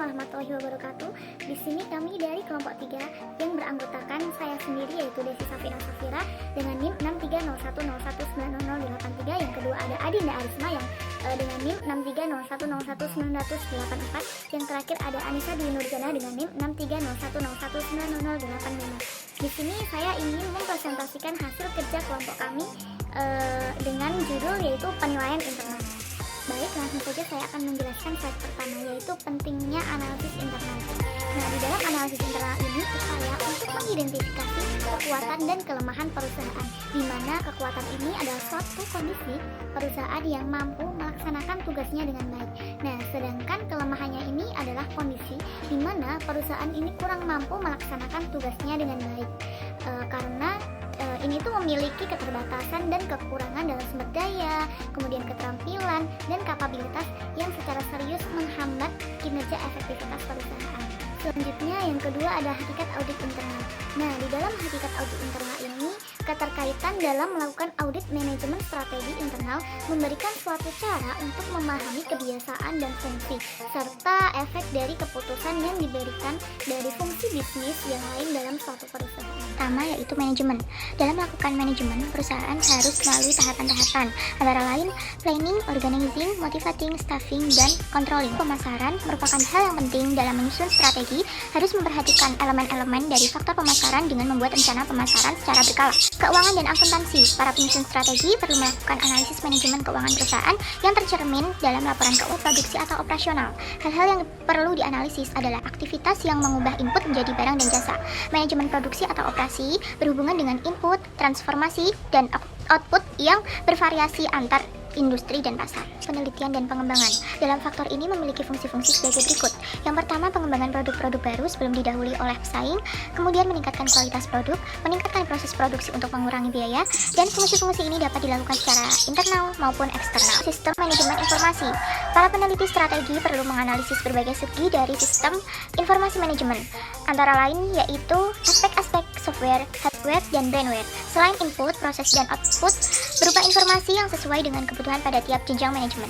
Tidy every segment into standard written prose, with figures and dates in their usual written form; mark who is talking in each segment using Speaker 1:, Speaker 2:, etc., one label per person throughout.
Speaker 1: warahmatullahi wabarakatuh. Di sini kami dari kelompok 3 yang beranggotakan saya sendiri yaitu Desi Safira Safira dengan NIM 63010190083. Yang kedua ada Adinda Arisma yang dengan NIM 630101984. Yang terakhir ada Anissa Dwi Nurjana dengan NIM 63010190085. Di sini saya ingin mempresentasikan hasil kerja kelompok kami dengan judul yaitu penilaian internal. Baik, langsung saja saya akan menjelaskan slide pertama yaitu pentingnya analisis internal. Nah, di dalam analisis internal ini upaya untuk mengidentifikasi kekuatan dan kelemahan perusahaan, di mana kekuatan ini adalah suatu kondisi perusahaan yang mampu melaksanakan tugasnya dengan baik. Nah, sedangkan kelemahannya ini adalah kondisi di mana perusahaan ini kurang mampu melaksanakan tugasnya dengan baik, karena ini tuh memiliki keterbatasan dan kekurangan dalam sumber daya, kemudian keterampilan dan kapabilitas yang secara serius menghambat kinerja efektivitas perusahaan. Selanjutnya yang kedua ada hakikat audit internal. Nah, di dalam hakikat audit internal ini keterkaitan dalam melakukan audit manajemen strategi internal memberikan suatu cara untuk memahami kebiasaan dan fungsi serta efek dari keputusan yang diberikan dari fungsi bisnis yang lain dalam suatu perusahaan. Pertama yaitu manajemen. Dalam melakukan manajemen, perusahaan harus melalui tahapan-tahapan, antara lain planning, organizing, motivating, staffing, dan controlling. Pemasaran merupakan hal yang penting dalam menyusun strategi, harus memperhatikan elemen-elemen dari faktor pemasaran dengan membuat rencana pemasaran secara berkala. Keuangan dan akuntansi. Para penyusun strategi perlu melakukan analisis manajemen keuangan perusahaan yang tercermin dalam laporan keuangan produksi atau operasional. Hal-hal yang perlu dianalisis adalah aktivitas yang mengubah input menjadi barang dan jasa. Manajemen produksi atau operasi berhubungan dengan input, transformasi, dan output yang bervariasi antar industri dan pasar. Penelitian dan pengembangan. Dalam faktor ini memiliki fungsi-fungsi sebagai berikut. Yang pertama, pengembangan produk-produk baru sebelum didahului oleh pesaing, kemudian meningkatkan kualitas produk, meningkatkan proses produksi untuk mengurangi biaya, dan fungsi-fungsi ini dapat dilakukan secara internal maupun eksternal. Sistem manajemen informasi. Para peneliti strategi perlu menganalisis berbagai segi dari sistem informasi manajemen, antara lain yaitu aspek-aspek software, hardware, dan brandware. Selain input, proses, dan output berupa informasi yang sesuai dengan kebutuhan pada tiap jenjang manajemen.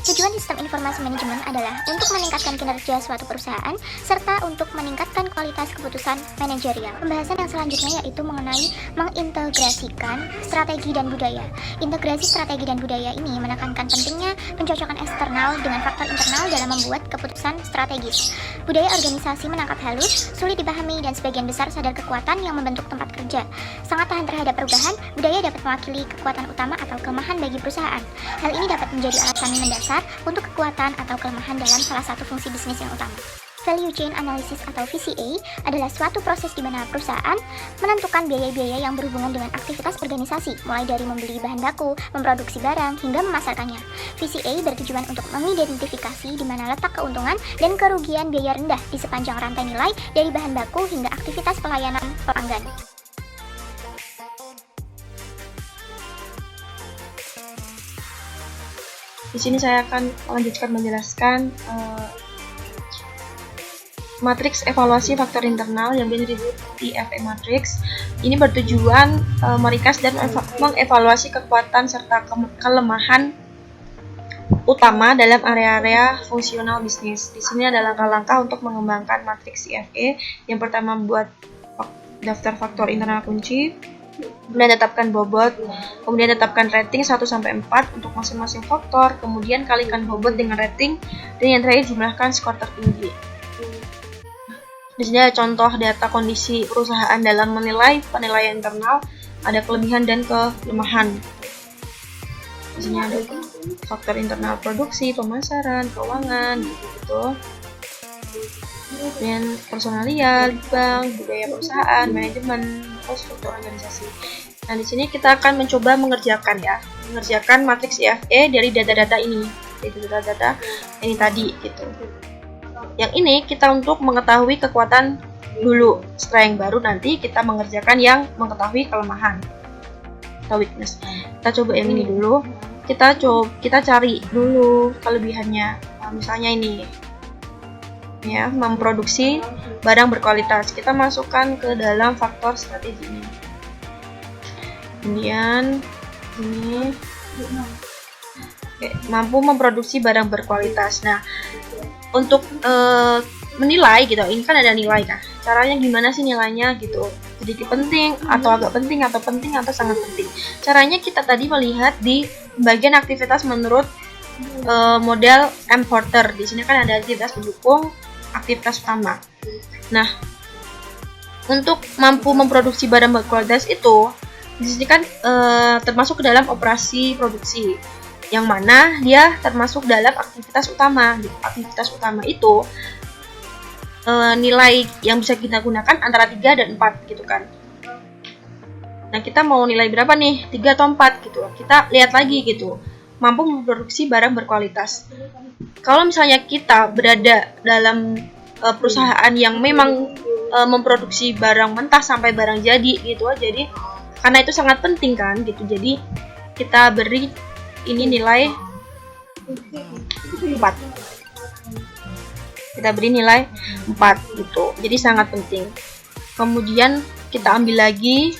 Speaker 1: Tujuan sistem informasi manajemen adalah untuk meningkatkan kinerja suatu perusahaan serta untuk meningkatkan kualitas keputusan manajerial. Pembahasan yang selanjutnya yaitu mengenai mengintegrasikan strategi dan budaya. Integrasi strategi dan budaya ini menekankan pentingnya pencocokan eksternal dengan faktor internal dalam membuat keputusan strategis. Budaya organisasi menangkap halus, sulit dipahami, dan sebagian besar sadar kekuatan yang membentuk tempat kerja. Sangat tahan terhadap perubahan, budaya dapat mewakili kekuatan utama atau kelemahan bagi perusahaan. Hal ini dapat menjadi alasan mendasar untuk kekuatan atau kelemahan dalam salah satu fungsi bisnis yang utama. Value Chain Analysis atau VCA adalah suatu proses di mana perusahaan menentukan biaya-biaya yang berhubungan dengan aktivitas organisasi, mulai dari membeli bahan baku, memproduksi barang, hingga memasarkannya. VCA bertujuan untuk mengidentifikasi di mana letak keuntungan dan kerugian biaya rendah di sepanjang rantai nilai dari bahan baku hingga aktivitas pelayanan pelanggan.
Speaker 2: Di sini saya akan melanjutkan menjelaskan matriks evaluasi faktor internal yang biasa disebut TFA matrix. Ini bertujuan meringkas dan mengevaluasi kekuatan serta kelemahan utama dalam area-area fungsional bisnis. Di sini ada langkah-langkah untuk mengembangkan matriks TFA. Yang pertama, buat daftar faktor internal kunci, kemudian tetapkan bobot, kemudian tetapkan rating 1-4 untuk masing-masing faktor, kemudian kalikan bobot dengan rating, dan yang terakhir jumlahkan skor tertinggi. Di sini ada contoh data kondisi perusahaan dalam menilai penilaian internal, ada kelebihan dan kelemahan. Di sini ada faktor internal produksi, pemasaran, keuangan, gitu-gitu. Dan personalia, bank, budaya perusahaan, manajemen, struktur organisasi. Nah, di sini kita akan mencoba mengerjakan matriks IFE dari data-data ini, yaitu data-data ini tadi, gitu. Yang ini kita untuk mengetahui kekuatan dulu. Setelah yang baru nanti kita mengerjakan yang mengetahui kelemahan atau weakness. Kita coba yang ini dulu. Kita cari dulu kelebihannya. Nah, misalnya ini. Ya, memproduksi barang berkualitas. Kita masukkan ke dalam faktor strategi ini. Kemudian ini mampu memproduksi barang berkualitas. Nah, untuk menilai gitu, ini kan ada nilai kan, caranya gimana sih nilainya gitu, sedikit penting atau agak penting atau sangat penting. Caranya kita tadi melihat di bagian aktivitas menurut model M. Porter. Di sini kan ada aktivitas pendukung, aktivitas utama. Nah, untuk mampu memproduksi barang berkualitas itu di sini kan termasuk ke dalam operasi produksi, yang mana dia termasuk dalam aktivitas utama. Aktivitas utama itu nilai yang bisa kita gunakan antara 3 dan 4 gitu kan. Nah, kita mau nilai berapa nih? 3 atau 4 gitu. Kita lihat lagi gitu. Mampu memproduksi barang berkualitas. Kalau misalnya kita berada dalam perusahaan yang memang memproduksi barang mentah sampai barang jadi gitu, jadi karena itu sangat penting kan gitu. Jadi kita beri ini nilai 4. Kita beri nilai 4 gitu. Jadi sangat penting. Kemudian kita ambil lagi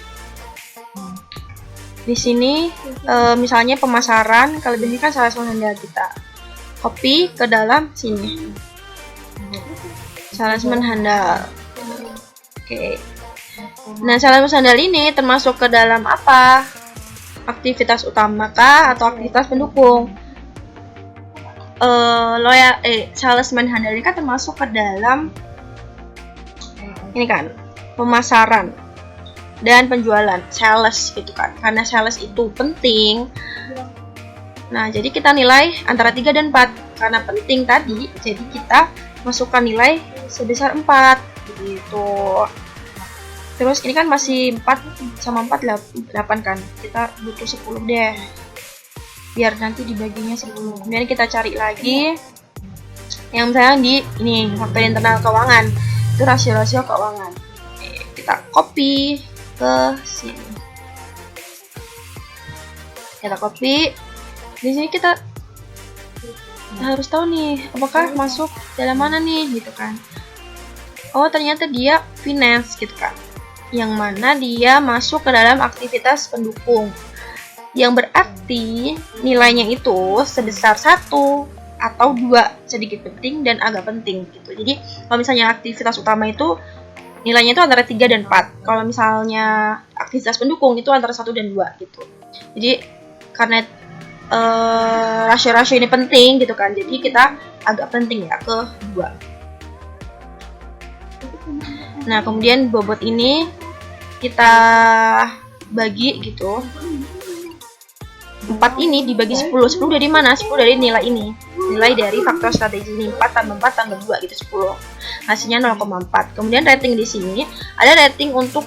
Speaker 2: di sini misalnya pemasaran, kelebihannya kan salesman handal, kita copy ke dalam sini. Salesman handal. Oke. Nah, salesman handal ini termasuk ke dalam apa? Aktivitas utama kah atau aktivitas pendukung? Salesman handal ini kan termasuk ke dalam ini kan, pemasaran dan penjualan, sales gitu kan. Karena sales itu penting. Nah, jadi kita nilai antara 3 dan 4. Karena penting tadi, jadi kita masukkan nilai sebesar 4 gitu. Terus ini kan masih 4 sama 4 8 kan. Kita butuh 10 deh. Biar nanti dibaginya 10. Kemudian kita cari lagi yang misalnya di ini faktor internal keuangan, itu rasio-rasio keuangan. Kita copy ke sini. Kita copy. Di sini kita harus tahu nih apakah masuk dalam mana nih gitu kan. Oh, ternyata dia finance gitu kan. Yang mana dia masuk ke dalam aktivitas pendukung. Yang berarti nilainya itu sebesar 1 atau 2, sedikit penting dan agak penting gitu. Jadi kalau misalnya aktivitas utama itu nilainya itu antara 3 dan 4. Kalau misalnya aktivitas pendukung itu antara 1 dan 2 gitu. Jadi karena rasio-rasio ini penting gitu kan, jadi kita agak penting ya ke 2. Nah, kemudian bobot ini kita bagi gitu. 4 ini dibagi 10 dari mana? 10 dari nilai ini. Nilai dari faktor strategi ini 4 tambah 4 tambah 2 gitu 10. Hasilnya 0,4. Kemudian rating di sini ada rating untuk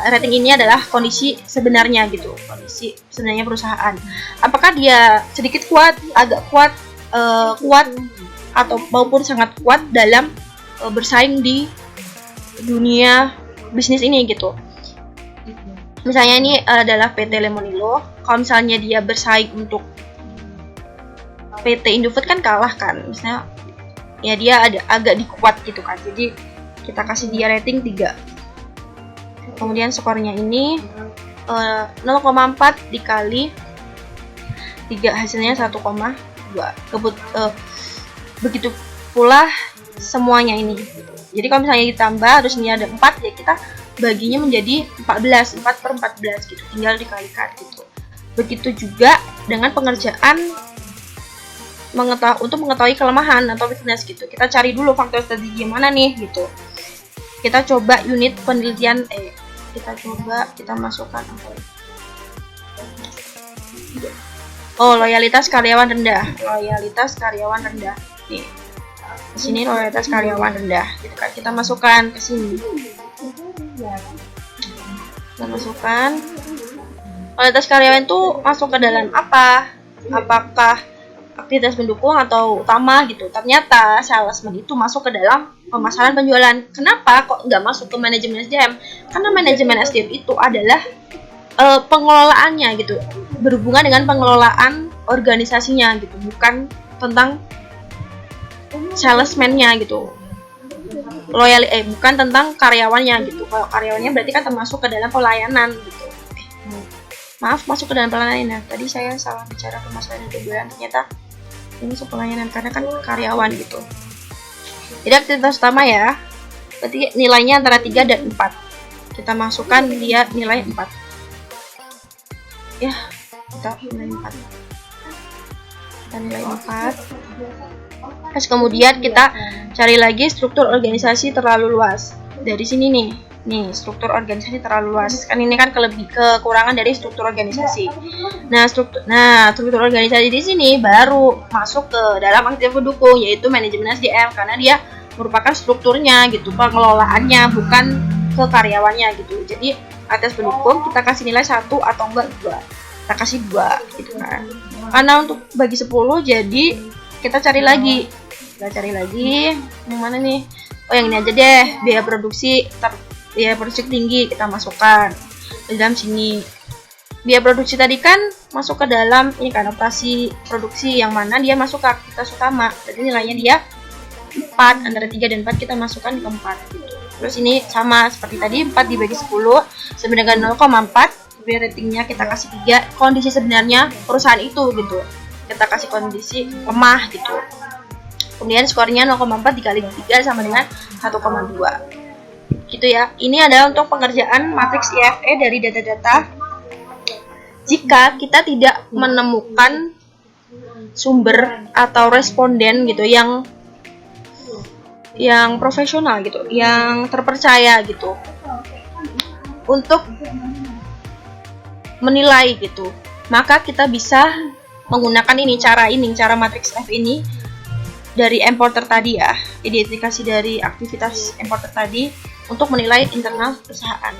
Speaker 2: rating ini adalah kondisi sebenarnya gitu. Kondisi sebenarnya perusahaan. Apakah dia sedikit kuat, agak kuat, kuat atau maupun sangat kuat dalam bersaing di dunia bisnis ini gitu. Misalnya ini adalah PT Lemonilo. Kalau misalnya dia bersaing untuk PT Indofood kan kalah kan. Misalnya ya dia ada agak dikuat gitu kan. Jadi kita kasih dia rating 3. Kemudian skornya ini 0,4 dikali 3 hasilnya 1,2. Begitu pula semuanya ini. Jadi kalau misalnya ditambah harus ini ada 4, ya kita baginya menjadi 14, 4/14 gitu, tinggal dikalikan gitu. Begitu juga dengan pengerjaan untuk mengetahui kelemahan atau weakness gitu. Kita cari dulu faktor strategi mana nih gitu. Kita coba unit penelitian kita masukkan apa? Oh, loyalitas karyawan rendah. Loyalitas karyawan rendah. Nih. Di sini loyalitas karyawan rendah gitu kan. Kita masukkan ke sini. Kita masukkan loyalitas karyawan itu masuk ke dalam apa? Apakah aktivitas pendukung atau utama gitu? Ternyata salesman itu masuk ke dalam pemasaran penjualan. Kenapa kok nggak masuk ke manajemen SDM? Karena manajemen SDM itu adalah pengelolaannya gitu, berhubungan dengan pengelolaan organisasinya gitu, bukan tentang salesman-nya gitu. Bukan tentang karyawannya gitu. Kalau karyawannya berarti kan termasuk ke dalam pelayanan gitu. Maaf, masuk ke dalam pelayanan. Tadi saya salah bicara pemasaran dan penjualan, ternyata ini masuk pelayanan karena kan karyawan gitu. Jadi aktivitas utama ya, berarti nilainya antara 3 dan 4. Kita masukkan dia nilai 4. Ya, kita nilai 4. Kita nilai 4. Terus kemudian kita cari lagi struktur organisasi terlalu luas. Dari sini nih struktur organisasi terlalu luas. Kan ini kan kekurangan dari struktur organisasi. Nah, struktur organisasi di sini baru masuk ke dalam aktivitas pendukung, yaitu manajemen SDM, karena dia merupakan strukturnya gitu, pengelolaannya, bukan ke karyawannya gitu. Jadi aktivitas pendukung kita kasih nilai 1 atau enggak 2. Kita kasih 2 gitu kan. Karena untuk bagi 10, jadi kita cari lagi. Yang mana nih? Oh, yang ini aja deh. Biaya produksi tinggi kita masukkan di dalam sini. Biaya produksi tadi kan masuk ke dalam ini kan operasi produksi, yang mana dia masuk ke aktivitas utama. Jadi nilainya dia 4, antara 3 dan 4 kita masukkan ke 4 gitu. Terus ini sama seperti tadi, 4 dibagi 10 sama dengan 0,4. Biaya ratingnya kita kasih 3. Kondisi sebenarnya perusahaan itu gitu, kita kasih kondisi lemah gitu. Kemudian skornya 0,4 dikali 3 sama dengan 1,2 gitu ya. Ini adalah untuk pengerjaan matriks IFE dari data-data. Jika kita tidak menemukan sumber atau responden gitu yang profesional gitu, yang terpercaya gitu untuk menilai gitu, maka kita bisa menggunakan cara matriks F ini dari importer tadi ya, identifikasi dari aktivitas importer tadi untuk menilai internal perusahaan.